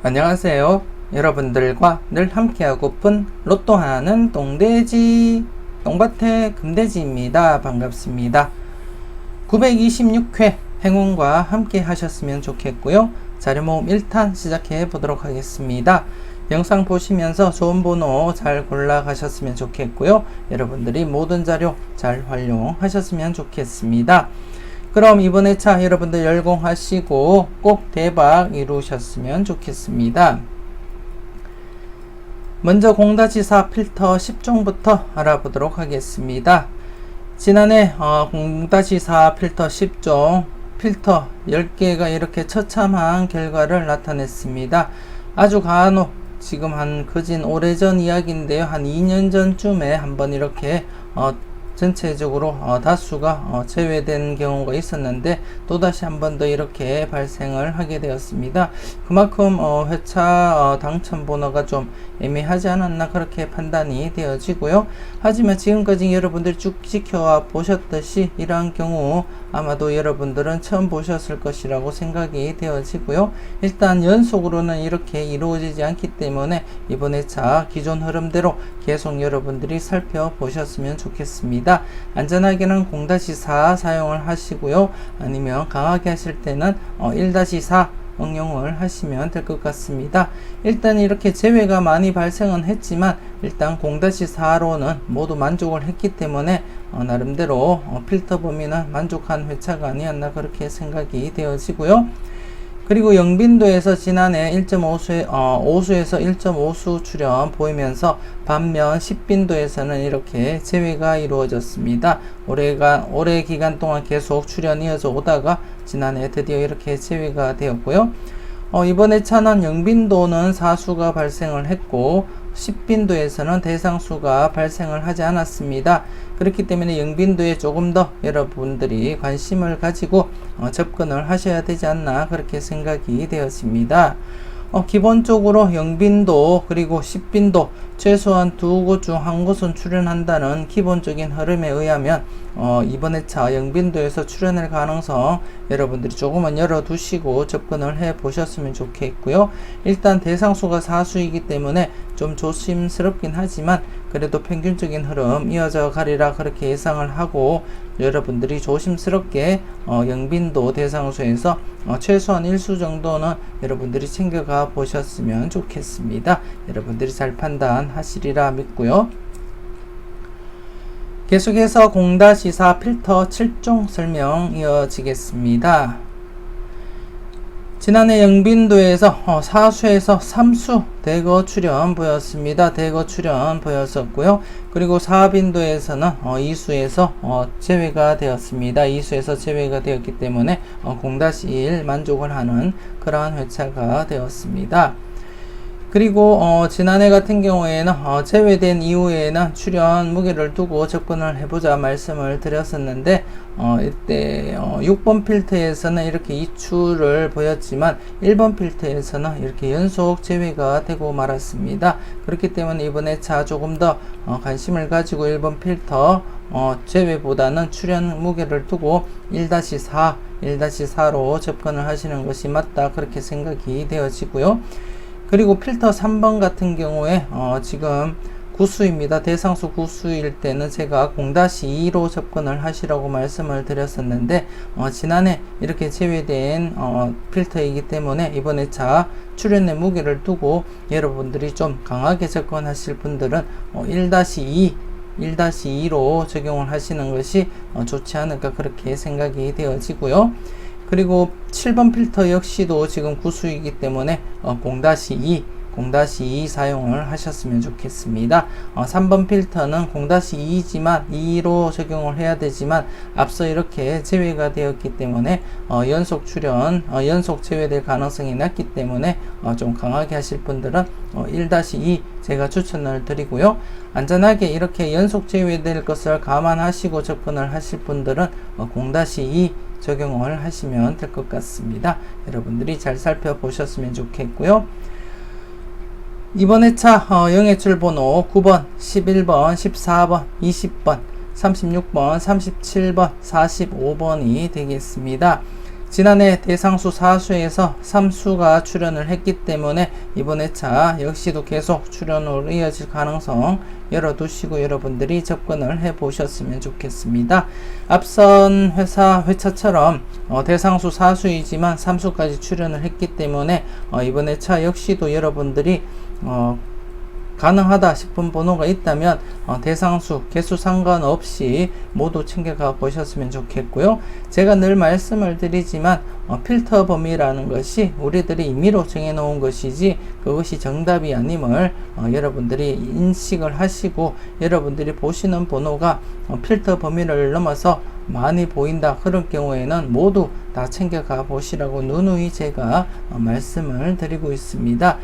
안녕하세요. 여러분들과 늘 함께하고픈 로또 하는 똥돼지 똥밭의 금돼지입니다. 반갑습니다. 926회 행운과 함께 하셨으면 좋겠고요. 자료모음 1탄 시작해 보도록 하겠습니다. 영상 보시면서 좋은 번호 잘 골라 가셨으면 좋겠고요. 여러분들이 모든 자료 잘 활용하셨으면 좋겠습니다. 그럼 이번 회차 여러분들 열공하시고 꼭 대박 이루셨으면 좋겠습니다. 먼저 0-4 필터 10종부터 알아보도록 하겠습니다. 지난해 0-4 필터 10종 필터 10개가 이렇게 처참한 결과를 나타냈습니다. 아주 간혹 지금 한 그진 오래전 이야기인데요. 한 2년 전쯤에 한번 이렇게 전체적으로 다수가 제외된 경우가 있었는데 또다시 한 번 더 이렇게 발생을 하게 되었습니다. 그만큼 회차 당첨 번호가 좀 애매하지 않았나 그렇게 판단이 되어지고요. 하지만 지금까지 여러분들 쭉 지켜와 보셨듯이 이러한 경우 아마도 여러분들은 처음 보셨을 것이라고 생각이 되어지고요. 일단 연속으로는 이렇게 이루어지지 않기 때문에 이번 회차 기존 흐름대로 계속 여러분들이 살펴보셨으면 좋겠습니다. 안전하게는 0-4 사용을 하시고요. 아니면 강하게 하실 때는 1-4 응용을 하시면 될 것 같습니다. 일단 이렇게 제외가 많이 발생은 했지만 일단 0-4로는 모두 만족을 했기 때문에 나름대로 필터 범위는 만족한 회차가 아니었나 그렇게 생각이 되어지고요. 그리고 영빈도에서 지난해 5수에서 1.5수 출현 보이면서 반면 10빈도에서는 이렇게 제외가 이루어졌습니다. 올해 기간 동안 계속 출현이 이어져 오다가 지난해 드디어 이렇게 제외가 되었고요. 이번 회차는 영빈도는 4수가 발생을 했고 10빈도에서는 대상수가 발생을 하지 않았습니다. 그렇기 때문에 영빈도에 조금 더 여러분들이 관심을 가지고 접근을 하셔야 되지 않나 그렇게 생각이 되었습니다. 기본적으로 영빈도 그리고 10빈도 최소한 두 곳 중 한 곳은 출현한다는 기본적인 흐름에 의하면 이번 회차 영빈도에서 출현할 가능성 여러분들이 조금은 열어두시고 접근을 해 보셨으면 좋겠고요. 일단 대상수가 4수이기 때문에 좀 조심스럽긴 하지만 그래도 평균적인 흐름 이어져 가리라 그렇게 예상을 하고 여러분들이 조심스럽게 영빈도 대상수에서 최소한 1수 정도는 여러분들이 챙겨가 보셨으면 좋겠습니다. 여러분들이 잘 판단하시리라 믿고요. 계속해서 0-4 필터 7종 설명 이어지겠습니다. 지난해 영빈도에서 4수에서 3수 대거 출현 보였습니다. 대거 출현 보였었고요. 그리고 4빈도에서는 2수에서 제외가 되었습니다. 2수에서 제외가 되었기 때문에 0-1 만족을 하는 그러한 회차가 되었습니다. 그리고 지난해 같은 경우에는 제외된 이후에는 출현 무게를 두고 접근을 해보자 말씀을 드렸었는데 이때 6번 필터에서는 이렇게 2추를 보였지만 1번 필터에서는 이렇게 연속 제외가 되고 말았습니다. 그렇기 때문에 이번 회차 조금 더 관심을 가지고 1번 필터 제외보다는 출현 무게를 두고 1-4로 접근을 하시는 것이 맞다 그렇게 생각이 되어지고요. 그리고 필터 3번 같은 경우에 지금 구수입니다. 대상수 구수일 때는 제가 0-2로 접근을 하시라고 말씀을 드렸었는데 지난해 이렇게 제외된 필터이기 때문에 이번 회차 출현의 무게를 두고 여러분들이 좀 강하게 접근하실 분들은 1-2로 적용을 하시는 것이 좋지 않을까 그렇게 생각이 되어지고요. 그리고 7번 필터 역시도 지금 구수이기 때문에 0-2 사용을 하셨으면 좋겠습니다. 3번 필터는 0-2이지만 2로 적용을 해야 되지만 앞서 이렇게 제외가 되었기 때문에 연속 출현, 연속 제외될 가능성이 낮기 때문에 좀 강하게 하실 분들은 1-2 제가 추천을 드리고요. 안전하게 이렇게 연속 제외될 것을 감안하시고 접근을 하실 분들은 0-2 적용을 하시면 될 것 같습니다. 여러분들이 잘 살펴보셨으면 좋겠고요. 이번 회차 영해출 번호 9번, 11번, 14번, 20번, 36번, 37번, 45번이 되겠습니다. 지난해 대상수 4수에서 3수가 출연을 했기 때문에 이번 회차 역시도 계속 출연으로 이어질 가능성 열어두시고 여러분들이 접근을 해 보셨으면 좋겠습니다. 앞선 회차처럼 대상수 4수이지만 3수까지 출연을 했기 때문에 이번 회차 역시도 여러분들이 가능하다 싶은 번호가 있다면 대상수, 개수 상관없이 모두 챙겨가 보셨으면 좋겠고요. 제가 늘 말씀을 드리지만 필터 범위라는 것이 우리들이 임의로 정해놓은 것이지 그것이 정답이 아님을 여러분들이 인식을 하시고 여러분들이 보시는 번호가 필터 범위를 넘어서 많이 보인다 그런 경우에는 모두 다 챙겨가 보시라고 누누이 제가 말씀을 드리고 있습니다.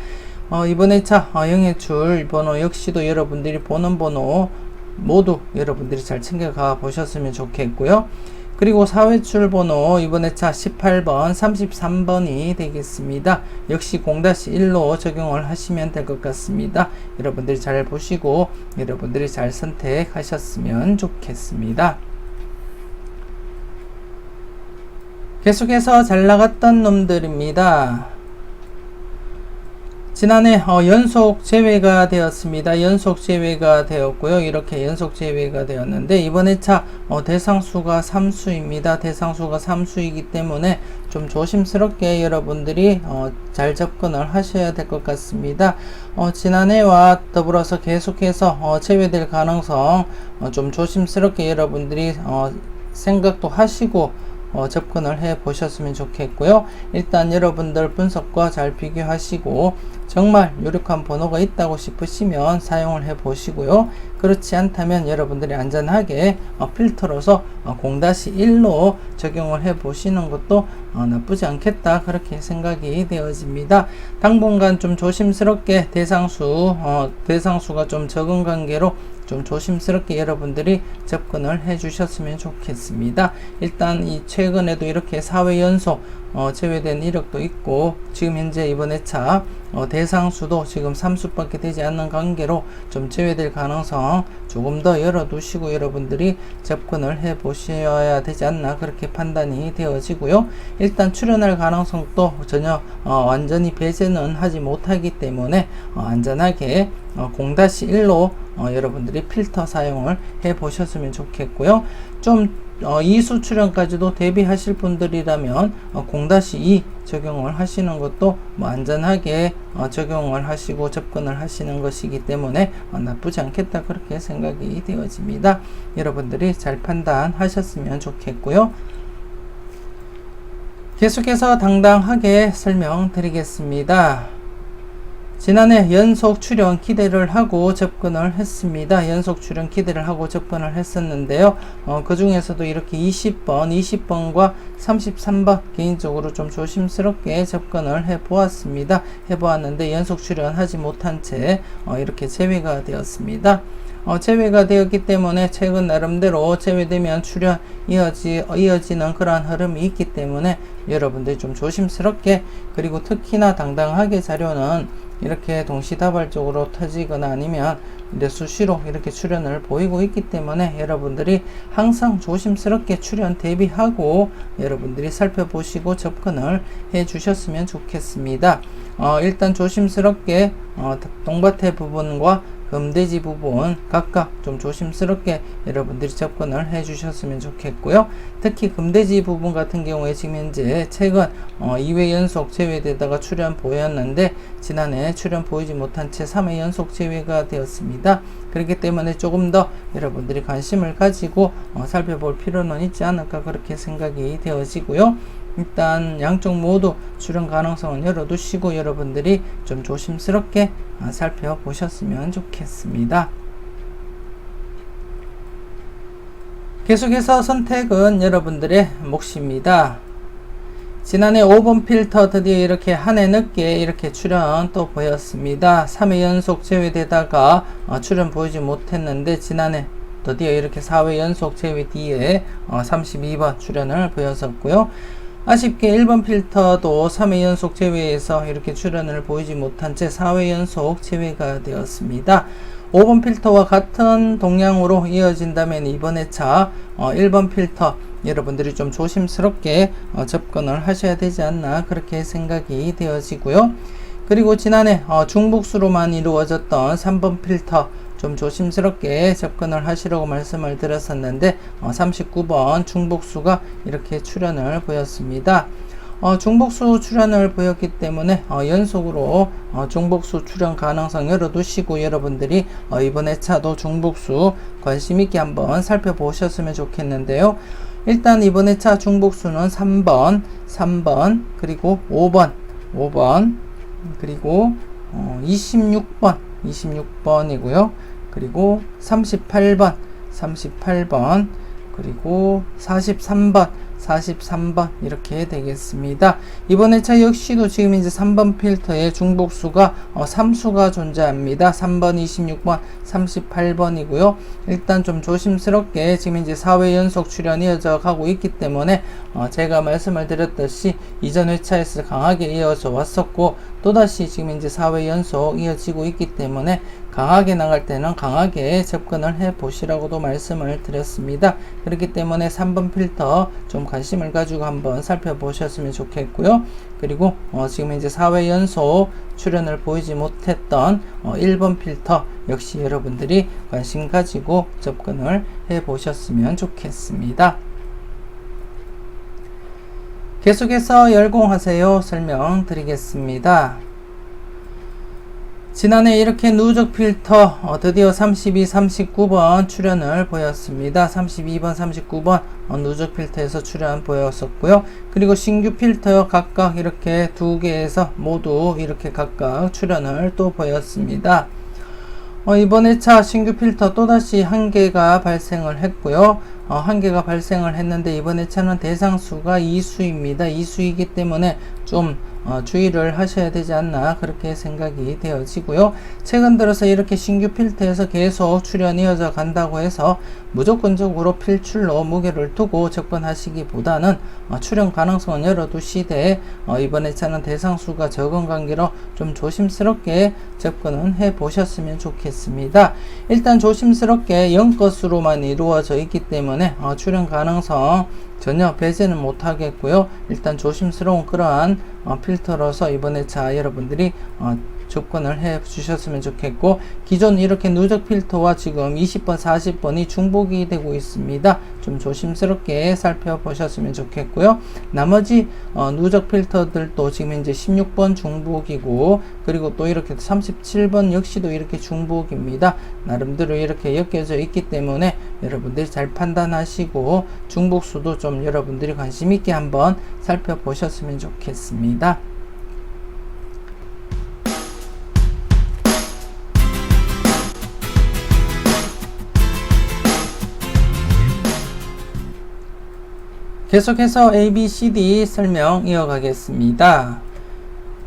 이번 회차 영예출 번호 역시도 여러분들이 보는 번호 모두 여러분들이 잘 챙겨가 보셨으면 좋겠고요. 그리고 4회출 번호 이번 회차 18번, 33번이 되겠습니다. 역시 0-1로 적용을 하시면 될 것 같습니다. 여러분들이 잘 보시고 여러분들이 잘 선택하셨으면 좋겠습니다. 계속해서 잘 나갔던 놈들입니다. 지난해 연속 제외가 되었습니다. 연속 제외가 되었고요. 이렇게 연속 제외가 되었는데 이번 회차 대상수가 3수입니다. 대상수가 3수이기 때문에 좀 조심스럽게 여러분들이 잘 접근을 하셔야 될 것 같습니다. 지난해와 더불어서 계속해서 제외될 가능성 좀 조심스럽게 여러분들이 생각도 하시고 접근을 해 보셨으면 좋겠고요. 일단 여러분들 분석과 잘 비교하시고 정말 유력한 번호가 있다고 싶으시면 사용을 해 보시고요. 그렇지 않다면 여러분들이 안전하게 필터로서 0-1로 적용을 해 보시는 것도 나쁘지 않겠다 그렇게 생각이 되어집니다. 당분간 좀 조심스럽게 대상수가 좀 적은 관계로 좀 조심스럽게 여러분들이 접근을 해 주셨으면 좋겠습니다. 일단 이 최근에도 이렇게 4회 연속 제외된 이력도 있고 지금 현재 이번 회차 대상수도 지금 3수밖에 되지 않는 관계로 좀 제외될 가능성 조금 더 열어두시고 여러분들이 접근을 해 보셔야 되지 않나 그렇게 판단이 되어지고요. 일단 출연할 가능성도 전혀 완전히 배제는 하지 못하기 때문에 안전하게 0-1로 여러분들이 필터 사용을 해 보셨으면 좋겠고요. 좀 2수 출연까지도 대비하실 분들이라면 0-2 적용을 하시는 것도 안전하게 적용을 하시고 접근을 하시는 것이기 때문에 나쁘지 않겠다 그렇게 생각이 되어집니다. 여러분들이 잘 판단하셨으면 좋겠고요. 계속해서 당당하게 설명드리겠습니다. 지난해 연속 출연 기대를 하고 접근을 했습니다. 연속 출연 기대를 하고 접근을 했었는데요. 그 중에서도 이렇게 20번과 33번 개인적으로 좀 조심스럽게 접근을 해보았는데 연속 출연하지 못한 채 이렇게 제외가 되었습니다. 제외가 되었기 때문에 최근 나름대로 제외되면 출연 이어지는 그러한 흐름이 있기 때문에 여러분들이 좀 조심스럽게 그리고 특히나 당당하게 자료는 이렇게 동시다발적으로 터지거나 아니면 수시로 이렇게 출연을 보이고 있기 때문에 여러분들이 항상 조심스럽게 출연 대비하고 여러분들이 살펴보시고 접근을 해 주셨으면 좋겠습니다. 일단 조심스럽게 동밭의 부분과 금돼지 부분 각각 좀 조심스럽게 여러분들이 접근을 해 주셨으면 좋겠고요. 특히 금돼지 부분 같은 경우에 지금 현재 최근 2회 연속 제외되다가 출연 보였는데 지난해 출연 보이지 못한 채 3회 연속 제외가 되었습니다. 그렇기 때문에 조금 더 여러분들이 관심을 가지고 살펴볼 필요는 있지 않을까 그렇게 생각이 되어지고요. 일단 양쪽 모두 출연 가능성은 열어두시고 여러분들이 좀 조심스럽게 살펴보셨으면 좋겠습니다. 계속해서 선택은 여러분들의 몫입니다. 지난해 5번 필터 드디어 이렇게 한 해 늦게 이렇게 출연 또 보였습니다. 3회 연속 제외되다가 출연 보이지 못했는데 지난해 드디어 이렇게 4회 연속 제외 뒤에 32번 출연을 보였었고요. 아쉽게 1번 필터도 3회 연속 제외에서 이렇게 출연을 보이지 못한 채 4회 연속 제외가 되었습니다. 5번 필터와 같은 동향으로 이어진다면 이번 회차 1번 필터 여러분들이 좀 조심스럽게 접근을 하셔야 되지 않나 그렇게 생각이 되어지고요. 그리고 지난해 중복수로만 이루어졌던 3번 필터 좀 조심스럽게 접근을 하시라고 말씀을 드렸었는데 39번 중복수가 이렇게 출현을 보였습니다. 중복수 출현을 보였기 때문에 연속으로 중복수 출현 가능성 열어두시고 여러분들이 이번 회차도 중복수 관심있게 한번 살펴보셨으면 좋겠는데요. 일단 이번 회차 중복수는 3번 그리고 5번 그리고 26번이고요. 그리고 38번 그리고 43번 이렇게 되겠습니다. 이번 회차 역시도 지금 이제 3번 필터에 중복수가 3수가 존재합니다. 3번, 26번, 38번이고요. 일단 좀 조심스럽게 지금 이제 4회 연속 출현이 이어져 가고 있기 때문에 제가 말씀을 드렸듯이 이전 회차에서 강하게 이어져 왔었고 또다시 지금 이제 4회 연속 이어지고 있기 때문에 강하게 나갈 때는 강하게 접근을 해 보시라고도 말씀을 드렸습니다. 그렇기 때문에 3번 필터 좀 관심을 가지고 한번 살펴보셨으면 좋겠고요. 그리고 지금 이제 4회 연속 출현을 보이지 못했던 1번 필터 역시 여러분들이 관심 가지고 접근을 해 보셨으면 좋겠습니다. 계속해서 열공하세요 설명드리겠습니다. 지난해 이렇게 누적 필터 드디어 32, 39번 출현을 보였습니다. 32번, 39번 누적 필터에서 출현 보였었고요. 그리고 신규 필터 각각 이렇게 두 개에서 모두 이렇게 각각 출현을 또 보였습니다. 이번 회차 신규 필터 또다시 한 개가 발생을 했고요. 한 개가 발생을 했는데 이번 회차는 대상수가 2수입니다. 2수이기 때문에 좀 주의를 하셔야 되지 않나 그렇게 생각이 되어지고요. 최근 들어서 이렇게 신규 필터에서 계속 출현이 이어져 간다고 해서 무조건적으로 필출로 무게를 두고 접근하시기보다는 출현 가능성은 열어두시되 이번 회차는 대상수가 적은 관계로 좀 조심스럽게 접근은 해 보셨으면 좋겠습니다. 일단 조심스럽게 0것으로만 이루어져 있기 때문에 출현 가능성 전혀 배제는 못하겠고요. 일단 조심스러운 그러한 필터로서 이번 회차 여러분들이 접근을 해 주셨으면 좋겠고 기존 이렇게 누적 필터와 지금 20번, 40번이 중복이 되고 있습니다. 좀 조심스럽게 살펴보셨으면 좋겠고요. 나머지 누적 필터들도 지금 이제 16번 중복이고 그리고 또 이렇게 37번 역시도 이렇게 중복입니다. 나름대로 이렇게 엮여져 있기 때문에 여러분들이 잘 판단하시고 중복수도 좀 여러분들이 관심 있게 한번 살펴보셨으면 좋겠습니다. 계속해서 ABCD 설명 이어가겠습니다.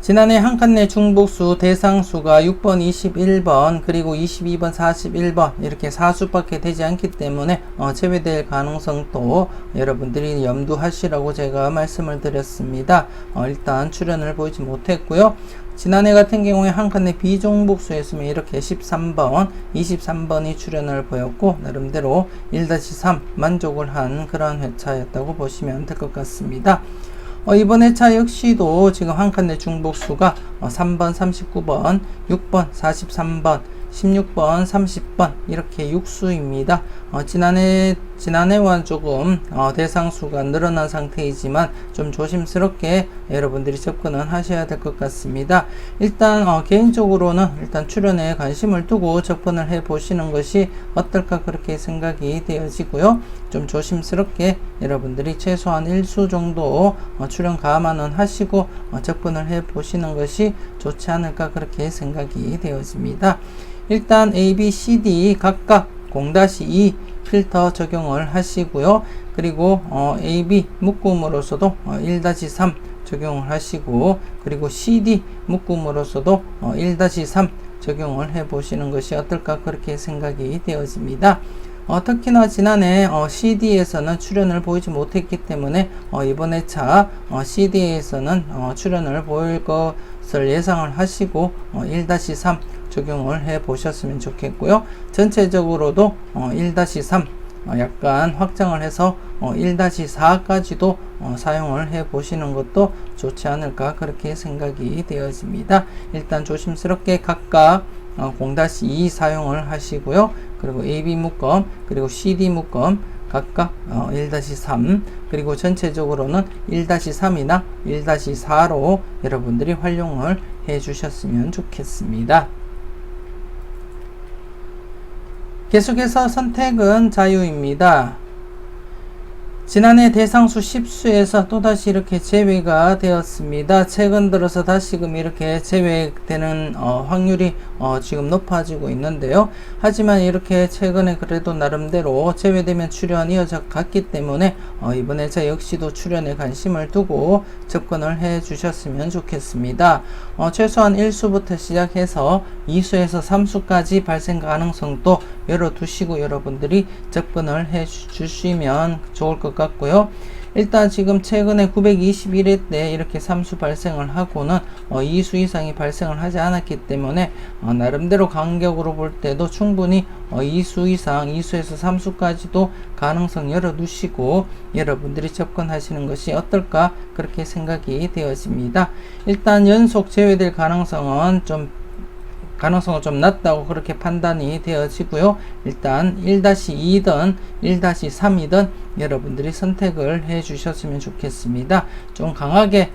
지난해 한 칸 내 중복수 대상수가 6번, 21번, 그리고 22번, 41번 이렇게 4수밖에 되지 않기 때문에 제외될 가능성도 여러분들이 염두하시라고 제가 말씀을 드렸습니다. 일단 출현을 보이지 못했고요. 지난해 같은 경우에 한 칸 내 비종복수였으면 이렇게 13번, 23번이 출현을 보였고 나름대로 1-3 만족을 한 그런 회차였다고 보시면 될 것 같습니다. 이번 회차 역시도 지금 한 칸 내 중복수가 3번, 39번, 6번, 43번, 16번, 30번 이렇게 6수입니다. 지난해와 조금 대상수가 늘어난 상태이지만 좀 조심스럽게 여러분들이 접근은 하셔야 될 것 같습니다. 일단 개인적으로는 일단 출현에 관심을 두고 접근을 해 보시는 것이 어떨까 그렇게 생각이 되어지고요. 좀 조심스럽게 여러분들이 최소한 1수 정도 출현 감안은 하시고 접근을 해 보시는 것이 좋지 않을까 그렇게 생각이 되어집니다. 일단 A, B, C, D 각각 0-2 필터 적용을 하시고요. 그리고 A, B 묶음으로서도 1-3 적용을 하시고 그리고 CD 묶음으로서도 1-3 적용을 해 보시는 것이 어떨까 그렇게 생각이 되어집니다. 특히나 지난해 CD에서는 출현을 보이지 못했기 때문에 이번 회차 CD에서는 출현을 보일 것을 예상을 하시고 1-3 적용을 해 보셨으면 좋겠고요. 전체적으로도 1-3 약간 확장을 해서 1-4까지도 사용을 해 보시는 것도 좋지 않을까 그렇게 생각이 되어집니다. 일단 조심스럽게 각각 0-2 사용을 하시고요. 그리고 AB 묶음 그리고 CD 묶음 각각 1-3 그리고 전체적으로는 1-3이나 1-4로 여러분들이 활용을 해 주셨으면 좋겠습니다. 계속해서 선택은 자유입니다. 지난해 대상수 10수에서 또다시 이렇게 제외가 되었습니다. 최근 들어서 다시금 이렇게 제외되는 확률이 지금 높아지고 있는데요. 하지만 이렇게 최근에 그래도 나름대로 제외되면 출연 이어져 갔기 때문에 이번에 저 역시도 출연에 관심을 두고 접근을 해 주셨으면 좋겠습니다. 최소한 1수부터 시작해서 2수에서 3수까지 발생 가능성도 열어두시고 여러분들이 접근을 해 주시면 좋을 것 같고요. 일단 지금 최근에 921회 때 이렇게 3수 발생을 하고는 2수 이상이 발생을 하지 않았기 때문에 나름대로 간격으로 볼 때도 충분히 2수 이상 2수에서 3수까지도 가능성 열어두시고 여러분들이 접근하시는 것이 어떨까 그렇게 생각이 되어집니다. 일단 연속 제외될 가능성은 좀 낮다고 그렇게 판단이 되어지고요. 일단 1-2든 1-3이든 여러분들이 선택을 해 주셨으면 좋겠습니다. 좀 강하게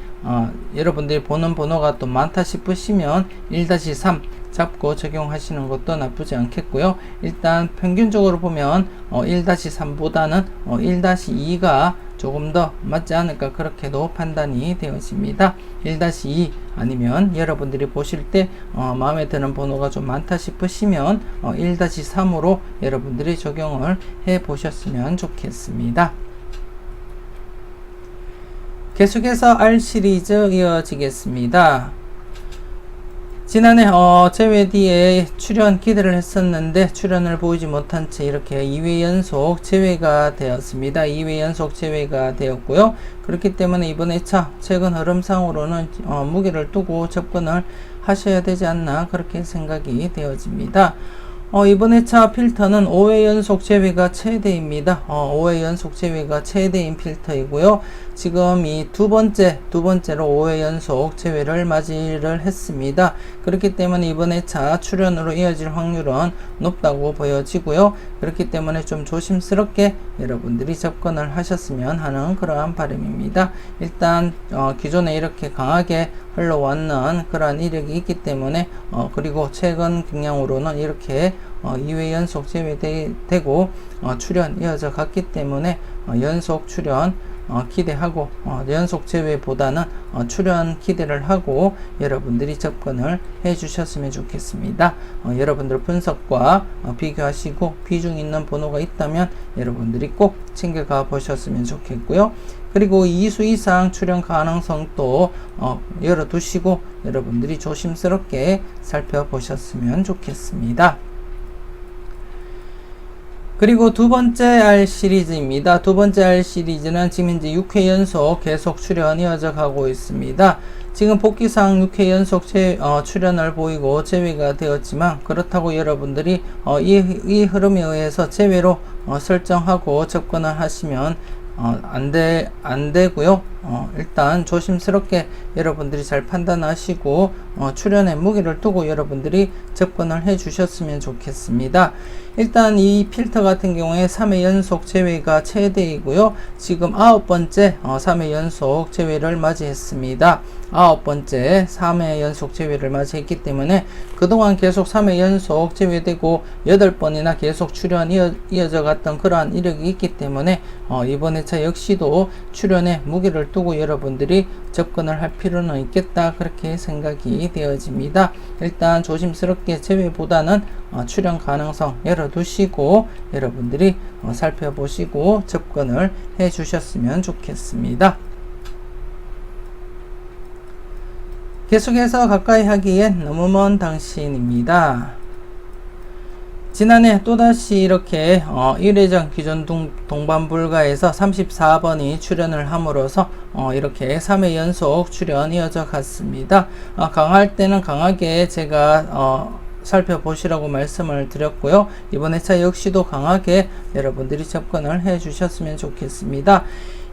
여러분들이 보는 번호가 또 많다 싶으시면 1-3 잡고 적용하시는 것도 나쁘지 않겠고요. 일단 평균적으로 보면 1-3보다는 1-2가 조금 더 맞지 않을까 그렇게도 판단이 되어집니다. 1-2 아니면 여러분들이 보실 때 마음에 드는 번호가 좀 많다 싶으시면 1-3으로 여러분들이 적용을 해 보셨으면 좋겠습니다. 계속해서 R 시리즈 이어지겠습니다. 지난해 제외 뒤에 출연 기대를 했었는데 출연을 보이지 못한 채 이렇게 2회 연속 제외가 되었습니다. 2회 연속 제외가 되었고요. 그렇기 때문에 이번 회차 최근 흐름상으로는 무게를 두고 접근을 하셔야 되지 않나 그렇게 생각이 되어집니다. 이번 회차 필터는 5회 연속 제외가 최대입니다. 5회 연속 제외가 최대인 필터이고요. 지금 이 두 번째로 5회 연속 제외를 맞이를 했습니다. 그렇기 때문에 이번 회차 출연으로 이어질 확률은 높다고 보여지고요. 그렇기 때문에 좀 조심스럽게 여러분들이 접근을 하셨으면 하는 그러한 바람입니다. 일단 기존에 이렇게 강하게 흘러왔는 그러한 이력이 있기 때문에 그리고 최근 경향으로는 이렇게 2회 연속 제외되고 출연 이어져 갔기 때문에 연속 출연 기대하고 연속 제외보다는 출연 기대를 하고 여러분들이 접근을 해 주셨으면 좋겠습니다. 여러분들 분석과 비교하시고 비중 있는 번호가 있다면 여러분들이 꼭 챙겨가 보셨으면 좋겠고요. 그리고 2수 이상 출연 가능성도 열어두시고 여러분들이 조심스럽게 살펴보셨으면 좋겠습니다. 그리고 두 번째 R 시리즈입니다. 두 번째 R 시리즈는 지금 현재 6회 연속 계속 출연 이어져 가고 있습니다. 지금 복귀상 6회 연속 출연을 보이고 제외가 되었지만 그렇다고 여러분들이 이 흐름에 의해서 제외로 설정하고 접근을 하시면 안 되고요. 일단 조심스럽게 여러분들이 잘 판단하시고 출연의 무게를 두고 여러분들이 접근을 해 주셨으면 좋겠습니다. 일단 이 필터 같은 경우에 3회 연속 제외가 최대이고요. 지금 9번째 3회 연속 제외를 맞이했습니다. 9번째 3회 연속 제외를 맞이했기 때문에 그동안 계속 3회 연속 제외되고 8번이나 계속 출연 이어져 갔던 그러한 이력이 있기 때문에 이번 회차 역시도 출연에 무게를 두고 여러분들이 접근을 할 필요는 있겠다 그렇게 생각이 되어집니다. 일단 조심스럽게 제외보다는 출연 가능성 열어두시고 여러분들이 살펴보시고 접근을 해 주셨으면 좋겠습니다. 계속해서 가까이 하기엔 너무 먼 당신입니다. 지난해 또다시 이렇게 1회전 기존 동반 불가에서 34번이 출연을 함으로써 이렇게 3회 연속 출연 이어져 갔습니다. 강할 때는 강하게 제가 살펴보시라고 말씀을 드렸고요. 이번 회차 역시도 강하게 여러분들이 접근을 해 주셨으면 좋겠습니다.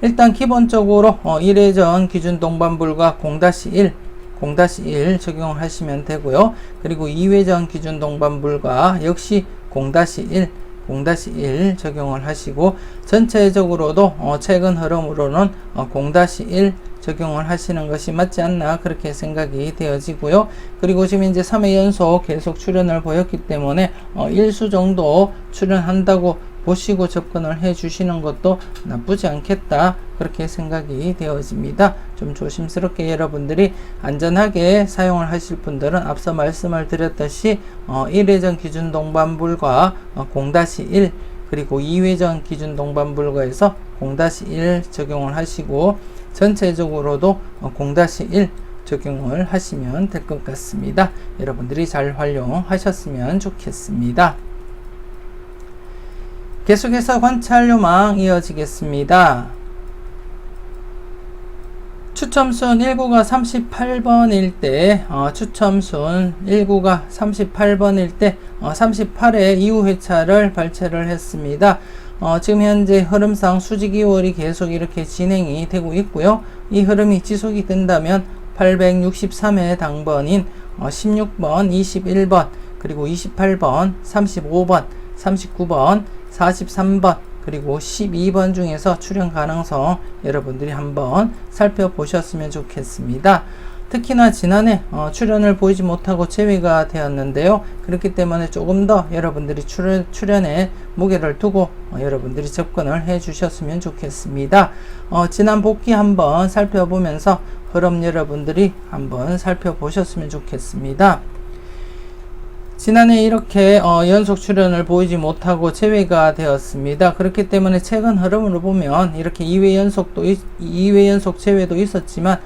일단 기본적으로 1회전 기준 동반불과 0-1 적용하시면 되고요. 그리고 2회전 기준 동반불과 역시 0-1 적용을 하시고, 전체적으로도 최근 흐름으로는 0-1 적용을 하시는 것이 맞지 않나 그렇게 생각이 되어지고요. 그리고 지금 이제 3회 연속 계속 출현을 보였기 때문에 일수 정도 출현한다고 보시고 접근을 해 주시는 것도 나쁘지 않겠다 그렇게 생각이 되어집니다. 좀 조심스럽게 여러분들이 안전하게 사용을 하실 분들은 앞서 말씀을 드렸듯이 1회전 기준 동반불과 0-1 그리고 2회전 기준 동반불과에서 0-1 적용을 하시고, 전체적으로도 0-1 적용을 하시면 될 것 같습니다. 여러분들이 잘 활용하셨으면 좋겠습니다. 계속해서 관찰 요망 이어지겠습니다. 추첨순 1구가 38번일 때, 추첨순 1구가 38번일 때 38회 이후 회차를 발췌를 했습니다. 지금 현재 흐름상 수직 2월이 계속 이렇게 진행이 되고 있고요. 이 흐름이 지속이 된다면 863회 당번인 16번, 21번, 그리고 28번, 35번, 39번, 43번, 그리고 12번 중에서 출현 가능성 여러분들이 한번 살펴보셨으면 좋겠습니다. 특히나 지난해 출현을 보이지 못하고 제외가 되었는데요. 그렇기 때문에 조금 더 여러분들이 출현에 무게를 두고 여러분들이 접근을 해 주셨으면 좋겠습니다. 지난 복귀 한번 살펴보면서 흐름 여러분들이 한번 살펴보셨으면 좋겠습니다. 지난해 이렇게 연속 출현을 보이지 못하고 제외가 되었습니다. 그렇기 때문에 최근 흐름으로 보면 이렇게 2회 연속 제외도 있었지만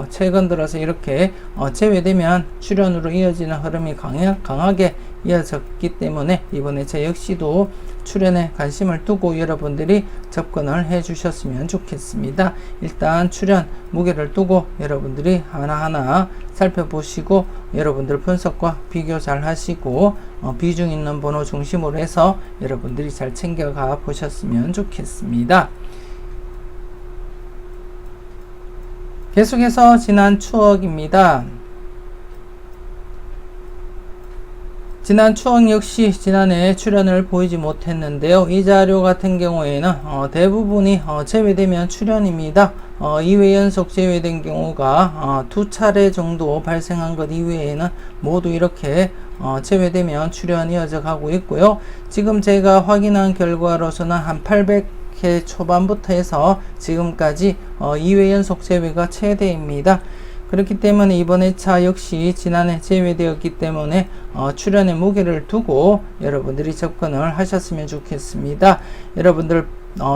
최근 들어서 이렇게 제외되면 출현으로 이어지는 흐름이 강하게 이어졌기 때문에 이번 회차 역시도 출현에 관심을 두고 여러분들이 접근을 해 주셨으면 좋겠습니다. 일단 출현 무게를 두고 여러분들이 하나하나 살펴보시고 여러분들 분석과 비교 잘 하시고 비중 있는 번호 중심으로 해서 여러분들이 잘 챙겨가 보셨으면 좋겠습니다. 계속해서 지난 추억입니다. 지난 추억 역시 지난해 출현을 보이지 못했는데요. 이 자료 같은 경우에는 대부분이 제외되면 출현입니다. 2회 연속 제외된 경우가 2차례 정도 발생한 것 이외에는 모두 이렇게 제외되면 출현이 이어져 가고 있고요. 지금 제가 확인한 결과로서는 한 800회 초반부터 해서 지금까지 2회 연속 제외가 최대입니다. 그렇기 때문에 이번 회차 역시 지난해 제외되었기 때문에 출현의 무게를 두고 여러분들이 접근을 하셨으면 좋겠습니다. 여러분들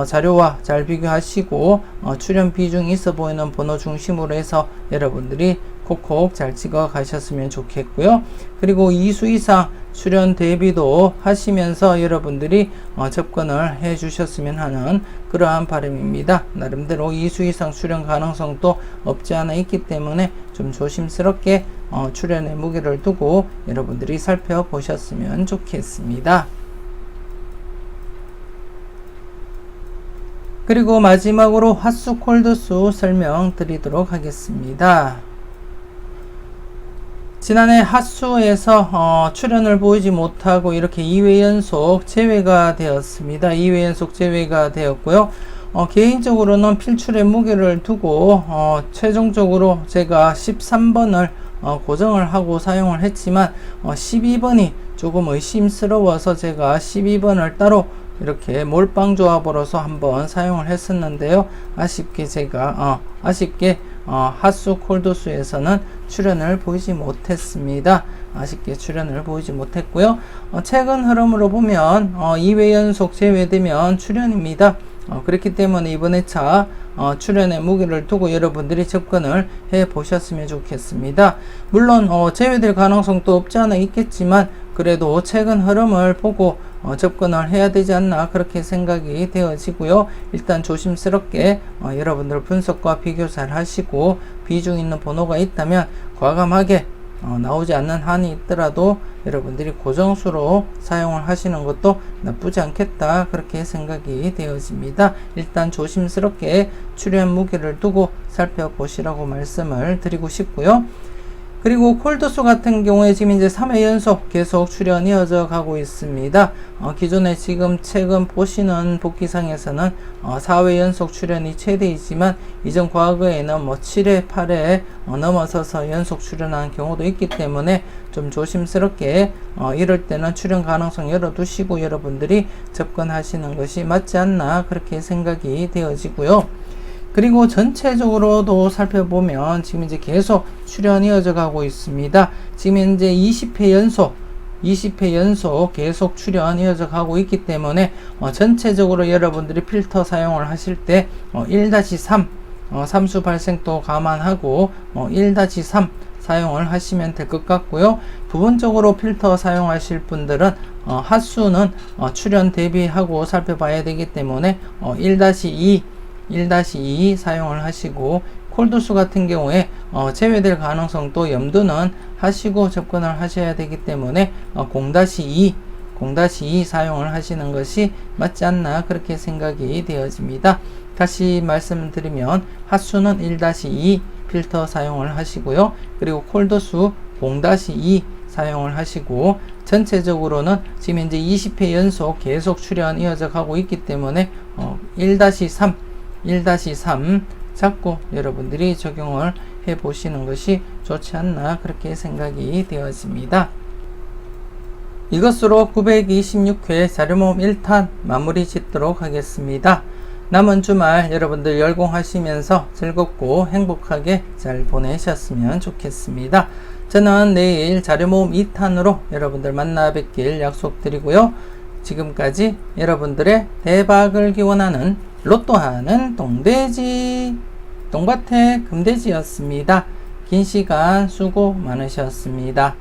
자료와 잘 비교하시고 출현 비중이 있어 보이는 번호 중심으로 해서 여러분들이 콕콕 잘 찍어 가셨으면 좋겠고요. 그리고 2수 이상 출현 대비도 하시면서 여러분들이 접근을 해 주셨으면 하는 그러한 바람입니다. 나름대로 2수 이상 출현 가능성도 없지 않아 있기 때문에 좀 조심스럽게 출현의 무게를 두고 여러분들이 살펴보셨으면 좋겠습니다. 그리고 마지막으로 핫수 콜드수 설명드리도록 하겠습니다. 지난해 핫수에서 출현을 보이지 못하고 이렇게 2회 연속 제외가 되었습니다. 2회 연속 제외가 되었고요. 개인적으로는 필출의 무게를 두고 최종적으로 제가 13번을 고정을 하고 사용을 했지만 12번이 조금 의심스러워서 제가 12번을 따로 이렇게 몰빵 조합으로서 한번 사용을 했었는데요. 아쉽게 제가 핫수 콜드수에서는 출현을 보이지 못했습니다. 아쉽게 출현을 보이지 못했고요. 최근 흐름으로 보면 2회 연속 제외되면 출현입니다. 그렇기 때문에 이번 회차 출현의 무게를 두고 여러분들이 접근을 해 보셨으면 좋겠습니다. 물론 제외될 가능성도 없지 않아 있겠지만 그래도 최근 흐름을 보고 접근을 해야 되지 않나 그렇게 생각이 되어지고요. 일단 조심스럽게 여러분들 분석과 비교 잘 하시고 비중 있는 번호가 있다면 과감하게 나오지 않는 한이 있더라도 여러분들이 고정수로 사용을 하시는 것도 나쁘지 않겠다, 그렇게 생각이 되어집니다. 일단 조심스럽게 출현 무게를 두고 살펴보시라고 말씀을 드리고 싶고요. 그리고 콜드수 같은 경우에 지금 이제 3회 연속 계속 출현이 이어져 가고 있습니다. 기존에 지금 최근 보시는 복기상에서는 4회 연속 출현이 최대이지만 이전 과거에는 뭐 7회, 8회 넘어서서 연속 출현한 경우도 있기 때문에 좀 조심스럽게 이럴 때는 출현 가능성 열어두시고 여러분들이 접근하시는 것이 맞지 않나, 그렇게 생각이 되어지고요. 그리고 전체적으로도 살펴보면 지금 이제 계속 출현이 이어져 가고 있습니다. 지금 현재 20회 연속 계속 출현이 이어져 가고 있기 때문에 전체적으로 여러분들이 필터 사용을 하실 때 1-3 삼수 발생도 감안하고 1-3 사용을 하시면 될 것 같고요. 부분적으로 필터 사용하실 분들은 핫수는 출현 대비하고 살펴봐야 되기 때문에 1-2 사용을 하시고, 콜드수 같은 경우에 제외될 가능성도 염두는 하시고 접근을 하셔야 되기 때문에 0-2 사용을 하시는 것이 맞지 않나, 그렇게 생각이 되어집니다. 다시 말씀드리면 핫수는 1-2 필터 사용을 하시고요. 그리고 콜드수 0-2 사용을 하시고, 전체적으로는 지금 현재 20회 연속 계속 출현 이어져 가고 있기 때문에 1-3 자꾸 여러분들이 적용을 해 보시는 것이 좋지 않나, 그렇게 생각이 되어집니다. 이것으로 926회 자료모음 1탄 마무리 짓도록 하겠습니다. 남은 주말 여러분들 열공하시면서 즐겁고 행복하게 잘 보내셨으면 좋겠습니다. 저는 내일 자료모음 2탄으로 여러분들 만나 뵙길 약속드리고요. 지금까지 여러분들의 대박을 기원하는 로또하는 똥돼지, 똥밭의 금돼지였습니다. 긴 시간 수고 많으셨습니다.